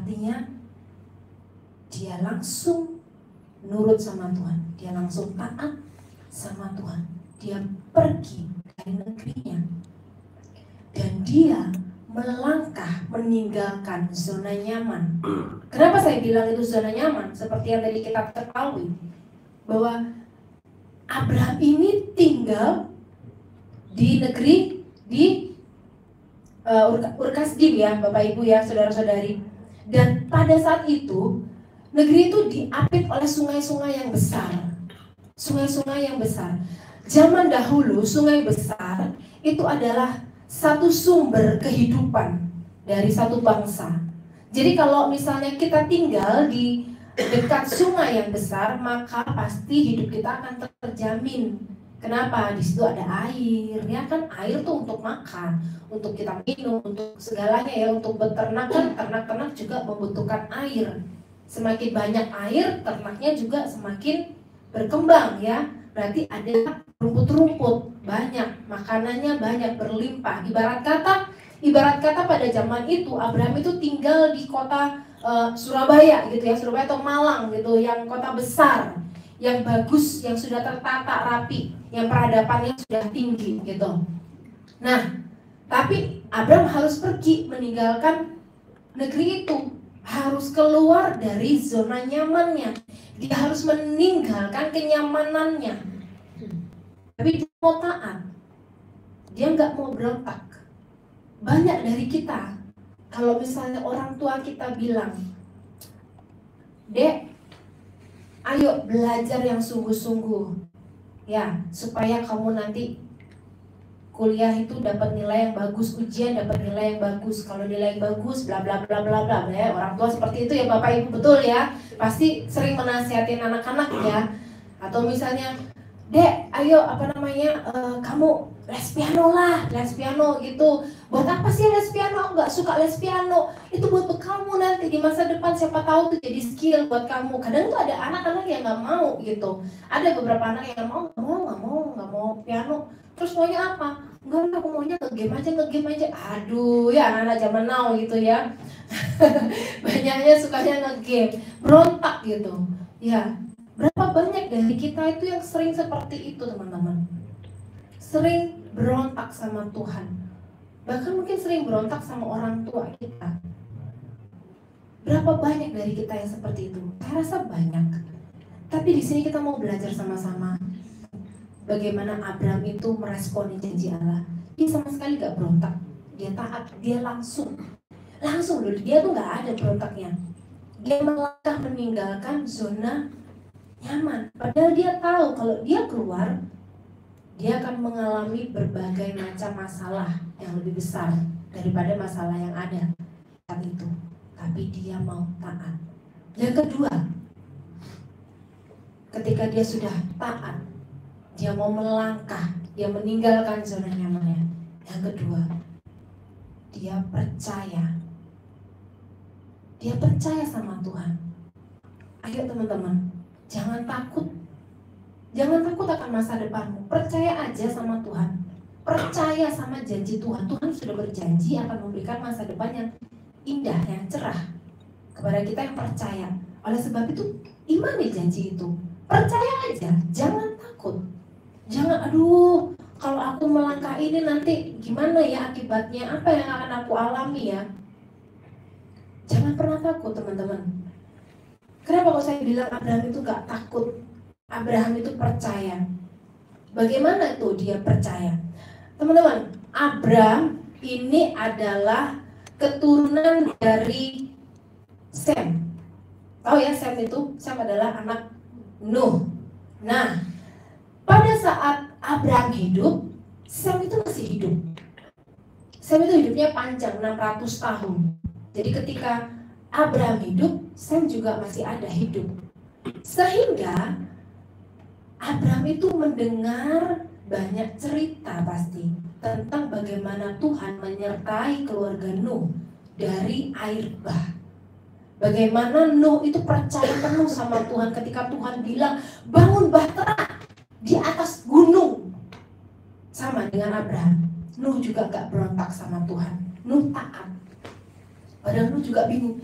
Artinya dia langsung nurut sama Tuhan, dia langsung taat sama Tuhan. Dia pergi dari negerinya dan dia melangkah meninggalkan zona nyaman. Kenapa saya bilang itu zona nyaman? Seperti yang tadi kita ketahui bahwa Abraham ini tinggal di negeri di Ur Kasdim ya, Bapak Ibu ya, saudara-saudari. Dan pada saat itu negeri itu diapit oleh sungai-sungai yang besar. Sungai-sungai yang besar. Zaman dahulu sungai besar itu adalah satu sumber kehidupan dari satu bangsa. Jadi kalau misalnya kita tinggal di dekat sungai yang besar, maka pasti hidup kita akan terjamin. Kenapa? Di situ ada air, ya kan? Air tuh untuk makan, untuk kita minum, untuk segalanya ya, untuk beternak kan, ternak-ternak juga membutuhkan air. Semakin banyak air, ternaknya juga semakin berkembang ya. Berarti ada rumput-rumput banyak, makanannya banyak, berlimpah. Ibarat kata pada zaman itu Abraham itu tinggal di kota Surabaya gitu ya, Surabaya atau Malang gitu, yang kota besar, yang bagus, yang sudah tertata rapi, yang peradabannya sudah tinggi gitu. Nah, tapi Abraham harus pergi meninggalkan negeri itu, harus keluar dari zona nyamannya. Dia harus meninggalkan kenyamanannya. Tapi dia mau taat, dia nggak mau berontak. Banyak dari kita, kalau misalnya orang tua kita bilang, Dek, ayo belajar yang sungguh-sungguh ya, supaya kamu nanti kuliah itu dapat nilai yang bagus, ujian dapat nilai yang bagus. Kalau nilai yang bagus, bla bla bla bla bla ya. Orang tua seperti itu ya Bapak Ibu, betul ya. Pasti sering menasihatin anak-anak ya. Atau misalnya, Dek, ayo kamu les piano lah, les piano gitu. Buat apa sih les piano? Aku nggak suka les piano. Itu buat kamu nanti di masa depan, siapa tahu tuh jadi skill buat kamu. Kadang tuh ada anak-anak yang nggak mau gitu. Ada beberapa anak yang nggak mau piano. Terus maunya apa? Enggak, aku maunya nge-game aja. Aduh ya, anak-anak zaman now gitu ya. Banyaknya sukanya nge-game, berontak gitu. Ya, berapa banyak dari kita itu yang sering seperti itu teman-teman. Sering berontak sama Tuhan. Bahkan mungkin sering berontak sama orang tua kita. Berapa banyak dari kita yang seperti itu? Saya rasa banyak. Tapi di sini kita mau belajar sama-sama bagaimana Abraham itu meresponi janji Allah. Dia sama sekali gak berontak. Dia taat, dia langsung dulu, dia tuh gak ada berontaknya. Dia melangkah meninggalkan zona nyaman. Padahal dia tahu kalau dia keluar, dia akan mengalami berbagai macam masalah yang lebih besar daripada masalah yang ada saat itu. Tapi dia mau taat. Yang kedua, ketika dia sudah taat, dia mau melangkah, dia meninggalkan zona nyamannya. Yang kedua, dia percaya. Dia percaya sama Tuhan. Ayo teman-teman, jangan takut. Jangan takut akan masa depanmu. Percaya aja sama Tuhan. Percaya sama janji Tuhan. Tuhan sudah berjanji akan memberikan masa depan yang indah, yang cerah kepada kita yang percaya. Oleh sebab itu, imani janji itu. Percaya aja, jangan takut. Jangan, aduh, kalau aku melangkah ini nanti gimana ya akibatnya? Apa yang akan aku alami ya? Jangan pernah takut teman-teman. Kenapa kalau saya bilang Abraham itu gak takut? Abraham itu percaya. Bagaimana tuh dia percaya? Teman-teman, Abraham ini adalah keturunan dari Sem. Tahu ya Sem itu? Sem adalah anak Nuh. Nah, pada saat Abraham hidup, Sem itu masih hidup. Sem itu hidupnya panjang, 600 tahun. Jadi ketika Abraham hidup, Sem juga masih ada hidup. Sehingga Abraham itu mendengar banyak cerita pasti tentang bagaimana Tuhan menyertai keluarga Nuh dari air bah. Bagaimana Nuh itu percaya penuh sama Tuhan ketika Tuhan bilang bangun bahtera di atas gunung. Sama dengan Abraham, Nuh juga gak berontak sama Tuhan. Nuh taat. Padahal Nuh juga bingung,